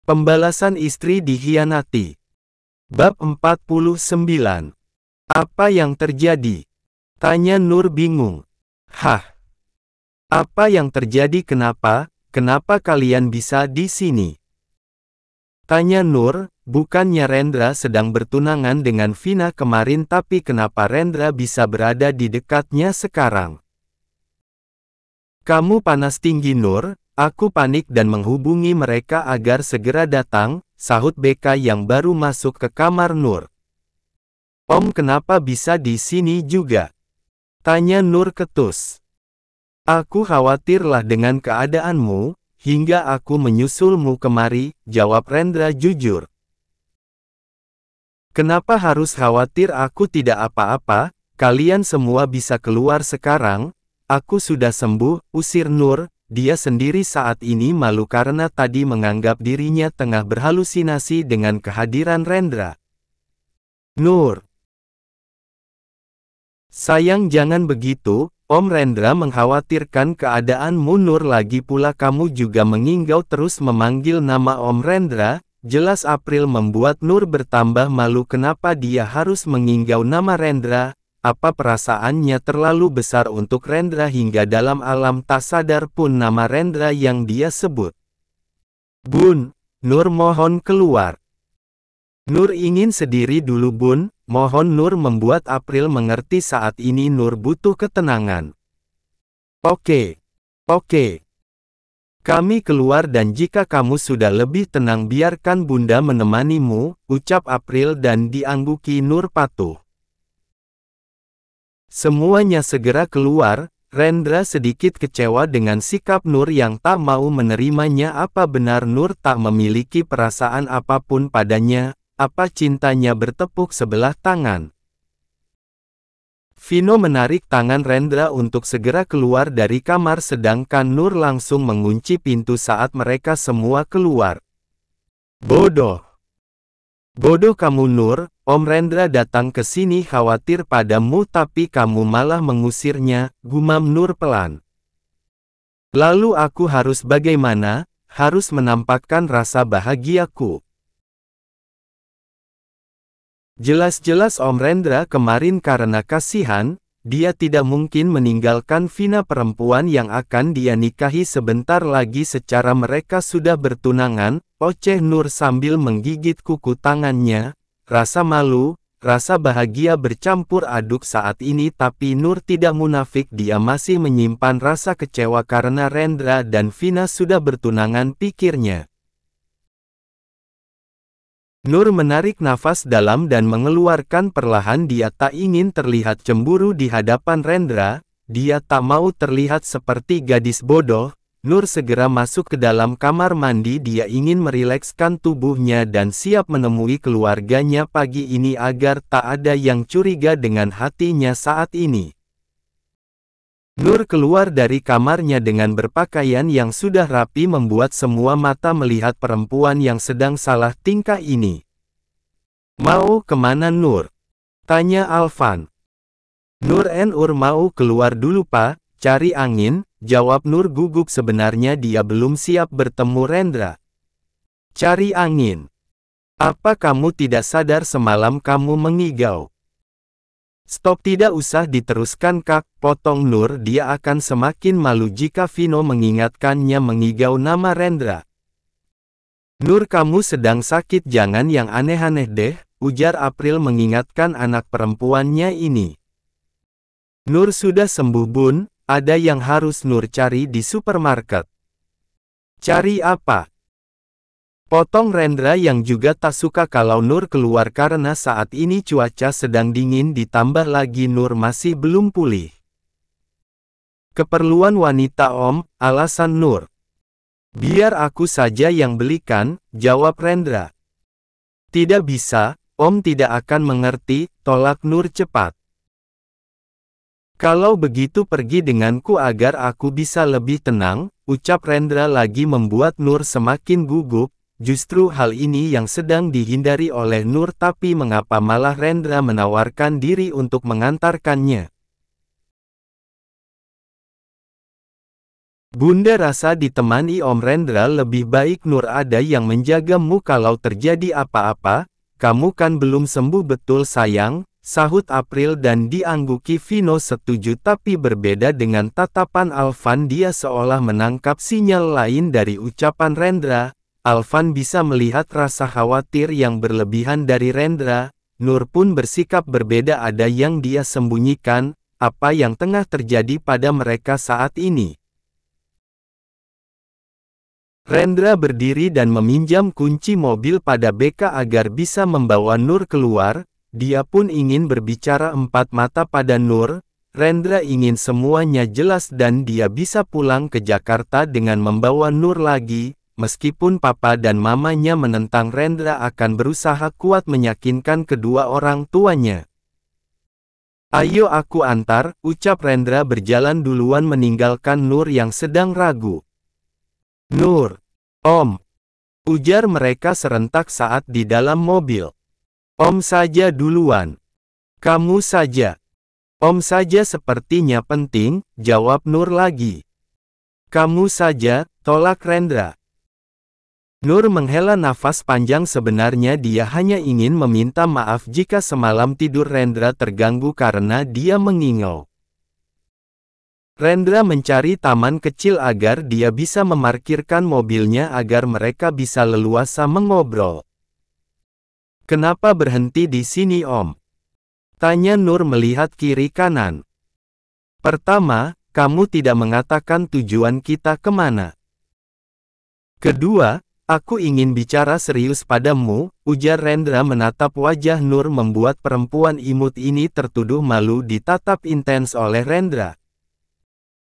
Pembalasan istri dikhianati. Bab 49. Apa yang terjadi? Tanya Nur bingung. Hah? Apa yang terjadi? Kenapa kalian bisa di sini? Tanya Nur, bukannya Rendra sedang bertunangan dengan Vina kemarin, tapi kenapa Rendra bisa berada di dekatnya sekarang? Kamu panas tinggi Nur, aku panik dan menghubungi mereka agar segera datang, sahut BK yang baru masuk ke kamar Nur. Om kenapa bisa di sini juga? Tanya Nur ketus. Aku khawatirlah dengan keadaanmu, hingga aku menyusulmu kemari, jawab Rendra jujur. Kenapa harus khawatir? Aku tidak apa-apa, kalian semua bisa keluar sekarang, aku sudah sembuh, usir Nur. Dia sendiri saat ini malu karena tadi menganggap dirinya tengah berhalusinasi dengan kehadiran Rendra. Nur. Sayang jangan begitu, Om Rendra mengkhawatirkan keadaanmu Nur, lagi pula kamu juga menginggau terus memanggil nama Om Rendra, jelas April membuat Nur bertambah malu. Kenapa dia harus menginggau nama Rendra? Apa perasaannya terlalu besar untuk Rendra hingga dalam alam tak sadar pun nama Rendra yang dia sebut? Bun, Nur mohon keluar. Nur ingin sendiri dulu Bun, mohon. Nur membuat April mengerti saat ini Nur butuh ketenangan. Oke. Kami keluar dan jika kamu sudah lebih tenang biarkan Bunda menemanimu, ucap April dan diangguki Nur patuh. Semuanya segera keluar. Rendra sedikit kecewa dengan sikap Nur yang tak mau menerimanya. Apa benar Nur tak memiliki perasaan apapun padanya? Apa cintanya bertepuk sebelah tangan? Vino menarik tangan Rendra untuk segera keluar dari kamar sedangkan Nur langsung mengunci pintu saat mereka semua keluar. Bodoh kamu Nur, Om Rendra datang ke sini khawatir padamu tapi kamu malah mengusirnya, gumam Nur pelan. Lalu aku harus bagaimana? Harus menampakkan rasa bahagiaku. Jelas-jelas Om Rendra kemarin karena kasihan, dia tidak mungkin meninggalkan Vina, perempuan yang akan dia nikahi sebentar lagi secara mereka sudah bertunangan, oceh Nur sambil menggigit kuku tangannya. Rasa malu, rasa bahagia bercampur aduk saat ini tapi Nur tidak munafik, dia masih menyimpan rasa kecewa karena Rendra dan Vina sudah bertunangan pikirnya. Nur menarik nafas dalam dan mengeluarkan perlahan. Dia tak ingin terlihat cemburu di hadapan Rendra, dia tak mau terlihat seperti gadis bodoh. Nur segera masuk ke dalam kamar mandi, dia ingin merilekskan tubuhnya dan siap menemui keluarganya pagi ini agar tak ada yang curiga dengan hatinya saat ini. Nur keluar dari kamarnya dengan berpakaian yang sudah rapi membuat semua mata melihat perempuan yang sedang salah tingkah ini. Mau kemana Nur? Tanya Alvan. Nur mau keluar dulu Pak, cari angin, jawab Nur gugup. Sebenarnya dia belum siap bertemu Rendra. Cari angin? Apa kamu tidak sadar semalam kamu mengigau? Stop, tidak usah diteruskan Kak, potong Nur. Dia akan semakin malu jika Vino mengingatkannya mengigau nama Rendra. Nur kamu sedang sakit, jangan yang aneh-aneh deh, ujar April mengingatkan anak perempuannya ini. Nur sudah sembuh Bun, ada yang harus Nur cari di supermarket. Cari apa? Potong Rendra yang juga tak suka kalau Nur keluar karena saat ini cuaca sedang dingin ditambah lagi Nur masih belum pulih. Keperluan wanita Om, alasan Nur. Biar aku saja yang belikan, jawab Rendra. Tidak bisa, Om tidak akan mengerti, tolak Nur cepat. Kalau begitu pergi denganku agar aku bisa lebih tenang, ucap Rendra lagi membuat Nur semakin gugup. Justru hal ini yang sedang dihindari oleh Nur, tapi mengapa malah Rendra menawarkan diri untuk mengantarkannya? Bunda rasa ditemani Om Rendra lebih baik Nur ada yang menjagamu kalau terjadi apa-apa. Kamu kan belum sembuh betul sayang, sahut April dan diangguki Vino setuju tapi berbeda dengan tatapan Alvan. Dia seolah menangkap sinyal lain dari ucapan Rendra. Alvan bisa melihat rasa khawatir yang berlebihan dari Rendra. Nur pun bersikap berbeda, ada yang dia sembunyikan. Apa yang tengah terjadi pada mereka saat ini? Rendra berdiri dan meminjam kunci mobil pada Beka agar bisa membawa Nur keluar. Dia pun ingin berbicara empat mata pada Nur. Rendra ingin semuanya jelas dan dia bisa pulang ke Jakarta dengan membawa Nur lagi. Meskipun papa dan mamanya menentang, Rendra akan berusaha kuat meyakinkan kedua orang tuanya. Ayo aku antar, ucap Rendra berjalan duluan meninggalkan Nur yang sedang ragu. Nur, Om, ujar mereka serentak saat di dalam mobil. Om saja duluan. Kamu saja. Om saja sepertinya penting, jawab Nur lagi. Kamu saja, tolak Rendra. Nur menghela nafas panjang, sebenarnya dia hanya ingin meminta maaf jika semalam tidur Rendra terganggu karena dia mengingau. Rendra mencari taman kecil agar dia bisa memarkirkan mobilnya agar mereka bisa leluasa mengobrol. Kenapa berhenti di sini Om? Tanya Nur melihat kiri kanan. Pertama, kamu tidak mengatakan tujuan kita kemana. Kedua, aku ingin bicara serius padamu, ujar Rendra menatap wajah Nur membuat perempuan imut ini tertuduh malu ditatap intens oleh Rendra.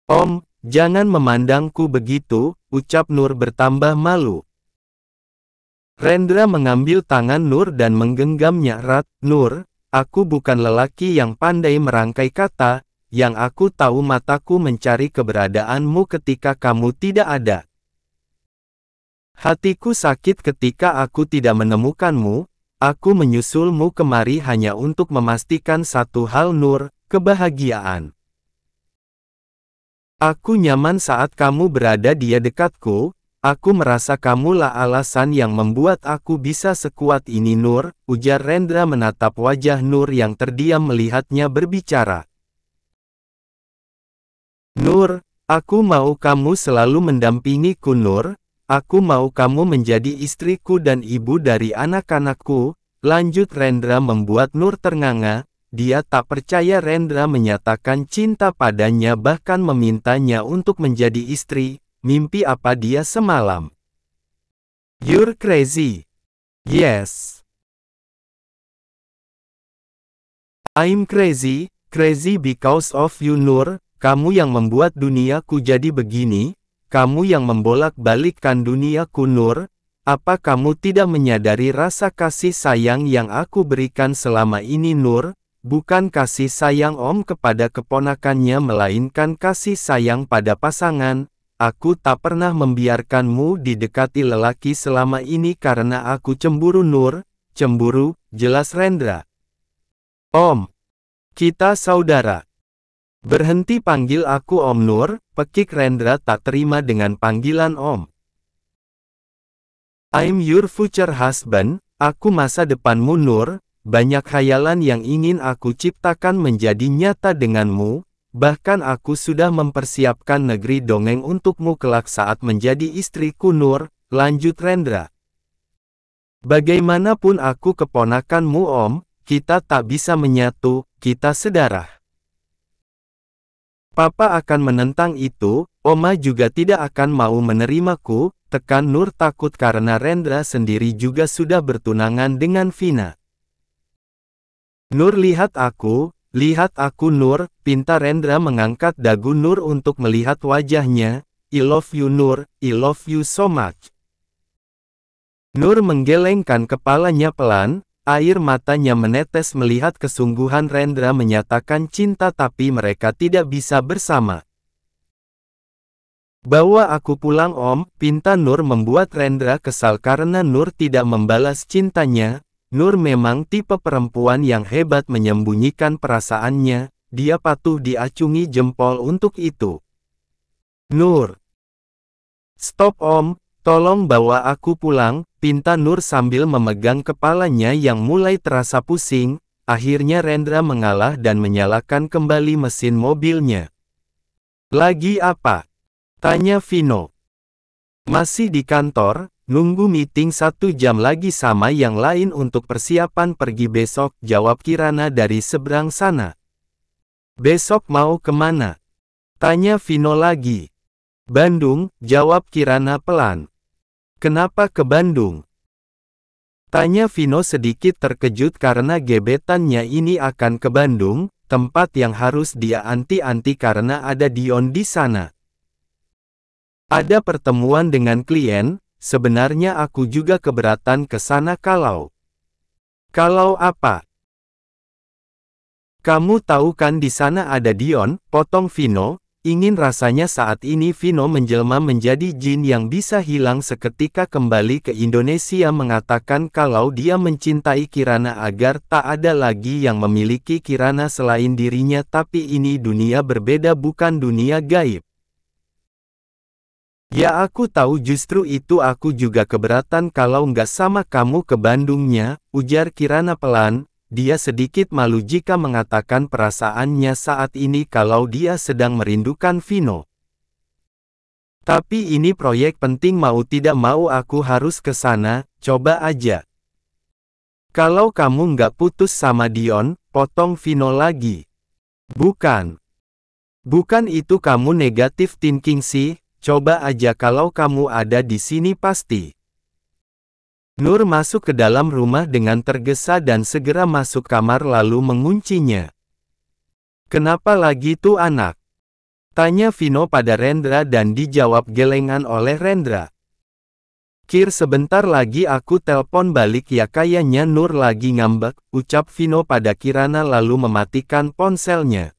Om, jangan memandangku begitu, ucap Nur bertambah malu. Rendra mengambil tangan Nur dan menggenggamnya erat. Nur, aku bukan lelaki yang pandai merangkai kata, yang aku tahu mataku mencari keberadaanmu ketika kamu tidak ada. Hatiku sakit ketika aku tidak menemukanmu, aku menyusulmu kemari hanya untuk memastikan satu hal Nur, kebahagiaan. Aku nyaman saat kamu berada di dekatku, aku merasa kamulah alasan yang membuat aku bisa sekuat ini Nur, ujar Rendra menatap wajah Nur yang terdiam melihatnya berbicara. Nur, aku mau kamu selalu mendampingiku Nur, aku mau kamu menjadi istriku dan ibu dari anak-anakku, lanjut Rendra membuat Nur ternganga. Dia tak percaya Rendra menyatakan cinta padanya bahkan memintanya untuk menjadi istri. Mimpi apa dia semalam? You're crazy. Yes. I'm crazy, crazy because of you Nur. Kamu yang membuat duniaku jadi begini. Kamu yang membolak-balikkan duniaku Nur. Apa kamu tidak menyadari rasa kasih sayang yang aku berikan selama ini Nur? Bukan kasih sayang Om kepada keponakannya melainkan kasih sayang pada pasangan. Aku tak pernah membiarkanmu didekati lelaki selama ini karena aku cemburu Nur. Cemburu, jelas Rendra. Om, kita saudara. Berhenti panggil aku Om Nur, pekik Rendra tak terima dengan panggilan Om. I'm your future husband, aku masa depanmu Nur. Banyak khayalan yang ingin aku ciptakan menjadi nyata denganmu, bahkan aku sudah mempersiapkan negeri dongeng untukmu kelak saat menjadi istriku Nur, lanjut Rendra. Bagaimanapun aku keponakanmu Om, kita tak bisa menyatu, kita sedarah. Papa akan menentang itu, Oma juga tidak akan mau menerimaku, tekan Nur takut karena Rendra sendiri juga sudah bertunangan dengan Vina. Nur lihat aku Nur, pinta Rendra mengangkat dagu Nur untuk melihat wajahnya. I love you Nur, I love you so much. Nur menggelengkan kepalanya pelan, air matanya menetes melihat kesungguhan Rendra menyatakan cinta tapi mereka tidak bisa bersama. Bawa aku pulang Om, pinta Nur membuat Rendra kesal karena Nur tidak membalas cintanya. Nur memang tipe perempuan yang hebat menyembunyikan perasaannya, dia patuh diacungi jempol untuk itu. Nur, Stop Om, tolong bawa aku pulang, pinta Nur sambil memegang kepalanya yang mulai terasa pusing. Akhirnya Rendra mengalah dan menyalakan kembali mesin mobilnya. Lagi apa? Tanya Vino. Masih di kantor, nunggu meeting 1 jam lagi sama yang lain untuk persiapan pergi besok, jawab Kirana dari seberang sana. Besok mau kemana? Tanya Vino lagi. Bandung, jawab Kirana pelan. Kenapa ke Bandung? Tanya Vino sedikit terkejut karena gebetannya ini akan ke Bandung, tempat yang harus dia anti-anti karena ada Dion di sana. Ada pertemuan dengan klien, sebenarnya aku juga keberatan ke sana kalau apa? Kamu tahu kan di sana ada Dion, potong Vino. Ingin rasanya saat ini Vino menjelma menjadi jin yang bisa hilang seketika kembali ke Indonesia mengatakan kalau dia mencintai Kirana agar tak ada lagi yang memiliki Kirana selain dirinya tapi ini dunia berbeda bukan dunia gaib. Ya aku tahu justru itu aku juga keberatan kalau nggak sama kamu ke Bandungnya, ujar Kirana pelan. Dia sedikit malu jika mengatakan perasaannya saat ini kalau dia sedang merindukan Vino. Tapi ini proyek penting mau tidak mau aku harus ke sana, coba aja. Kalau kamu nggak putus sama Dion, potong Vino lagi. Bukan itu kamu negatif thinking sih, coba aja kalau kamu ada di sini pasti. Nur masuk ke dalam rumah dengan tergesa dan segera masuk kamar lalu menguncinya. Kenapa lagi tuh anak? Tanya Vino pada Rendra dan dijawab gelengan oleh Rendra. Kir sebentar lagi aku telpon balik ya kayaknya Nur lagi ngambek, ucap Vino pada Kirana lalu mematikan ponselnya.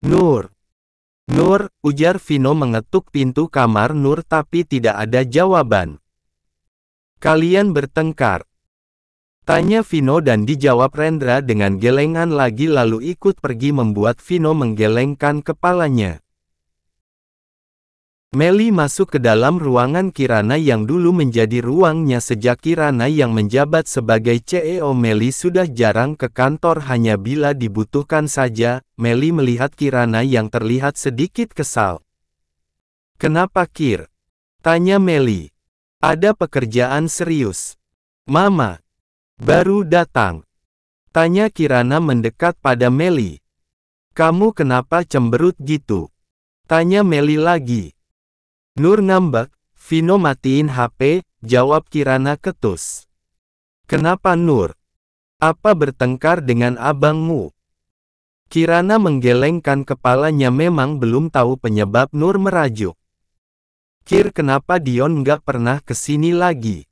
Nur, ujar Vino mengetuk pintu kamar Nur tapi tidak ada jawaban. Kalian bertengkar? Tanya Vino dan dijawab Rendra dengan gelengan lagi lalu ikut pergi membuat Vino menggelengkan kepalanya. Meli masuk ke dalam ruangan Kirana yang dulu menjadi ruangnya sejak Kirana yang menjabat sebagai CEO. Meli sudah jarang ke kantor hanya bila dibutuhkan saja. Meli melihat Kirana yang terlihat sedikit kesal. Kenapa Kir? Tanya Meli. Ada pekerjaan serius. Mama baru datang. Tanya Kirana mendekat pada Meli. Kamu kenapa cemberut gitu? Tanya Meli lagi. Nur ngambek, Vino matiin HP, jawab Kirana ketus. Kenapa Nur? Apa bertengkar dengan abangmu? Kirana menggelengkan kepalanya memang belum tahu penyebab Nur merajuk. Kir kenapa Dion nggak pernah kesini lagi?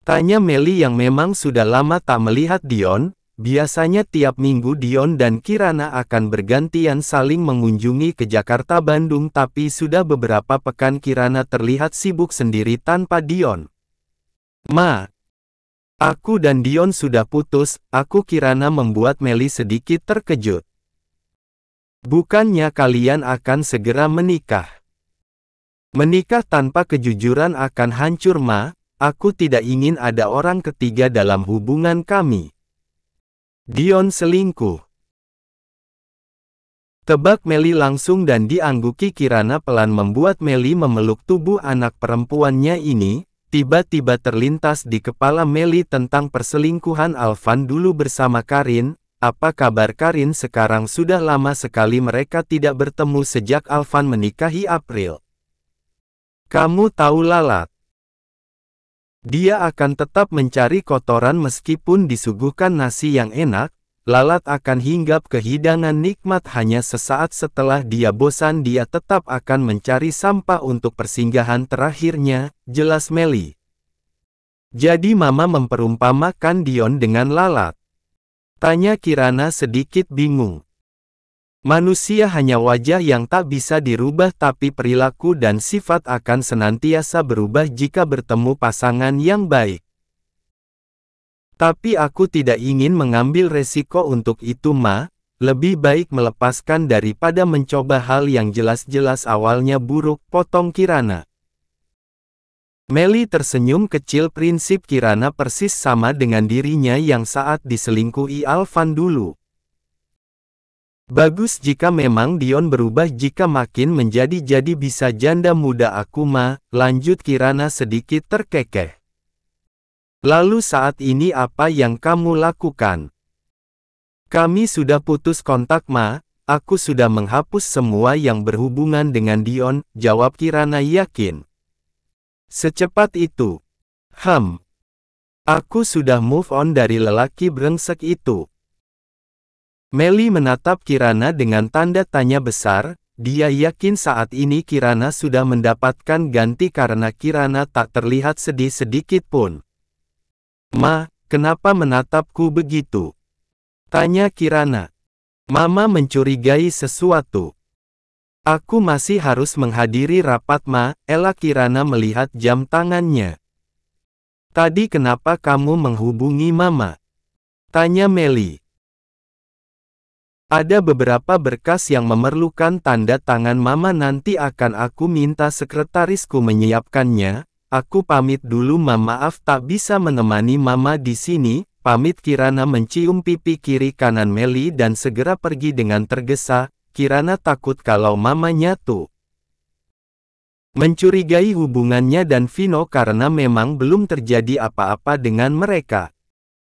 Tanya Meli yang memang sudah lama tak melihat Dion. Biasanya tiap minggu Dion dan Kirana akan bergantian saling mengunjungi ke Jakarta Bandung tapi sudah beberapa pekan Kirana terlihat sibuk sendiri tanpa Dion. Ma, aku dan Dion sudah putus, aku Kirana membuat Meli sedikit terkejut. Bukannya kalian akan segera menikah? Menikah tanpa kejujuran akan hancur Ma, aku tidak ingin ada orang ketiga dalam hubungan kami. Dion selingkuh. Tebak Meli langsung dan diangguki Kirana pelan membuat Meli memeluk tubuh anak perempuannya ini, tiba-tiba terlintas di kepala Meli tentang perselingkuhan Alvan dulu bersama Karin. Apa kabar Karin sekarang? Sudah lama sekali mereka tidak bertemu sejak Alvan menikahi April. Kamu tahu Lalat? Dia akan tetap mencari kotoran meskipun disuguhkan nasi yang enak. Lalat akan hinggap ke hidangan nikmat hanya sesaat setelah dia bosan dia tetap akan mencari sampah untuk persinggahan terakhirnya, jelas Meli. Jadi Mama memperumpamakan Dion dengan Lalat? Tanya Kirana sedikit bingung. Manusia hanya wajah yang tak bisa dirubah tapi perilaku dan sifat akan senantiasa berubah jika bertemu pasangan yang baik. Tapi aku tidak ingin mengambil resiko untuk itu Ma, lebih baik melepaskan daripada mencoba hal yang jelas-jelas awalnya buruk, potong Kirana. Melly tersenyum kecil. Prinsip Kirana persis sama dengan dirinya yang saat diselingkuhi Alvan dulu. Bagus jika memang Dion berubah, jika makin menjadi bisa janda muda aku mah, lanjut Kirana sedikit terkekeh. Lalu saat ini apa yang kamu lakukan? Kami sudah putus kontak ma, aku sudah menghapus semua yang berhubungan dengan Dion, jawab Kirana yakin. Secepat itu? Aku sudah move on dari lelaki brengsek itu. Melly menatap Kirana dengan tanda tanya besar, dia yakin saat ini Kirana sudah mendapatkan ganti karena Kirana tak terlihat sedih sedikit pun. Ma, kenapa menatapku begitu? Tanya Kirana. Mama mencurigai sesuatu. Aku masih harus menghadiri rapat ma, elak Kirana melihat jam tangannya. Tadi kenapa kamu menghubungi mama? Tanya Melly. Ada beberapa berkas yang memerlukan tanda tangan mama, nanti akan aku minta sekretarisku menyiapkannya. Aku pamit dulu ma, maaf tak bisa menemani mama di sini. Pamit. Kirana mencium pipi kiri kanan Melly dan segera pergi dengan tergesa. Kirana takut kalau mamanya tuh mencurigai hubungannya dan Vino karena memang belum terjadi apa-apa dengan mereka.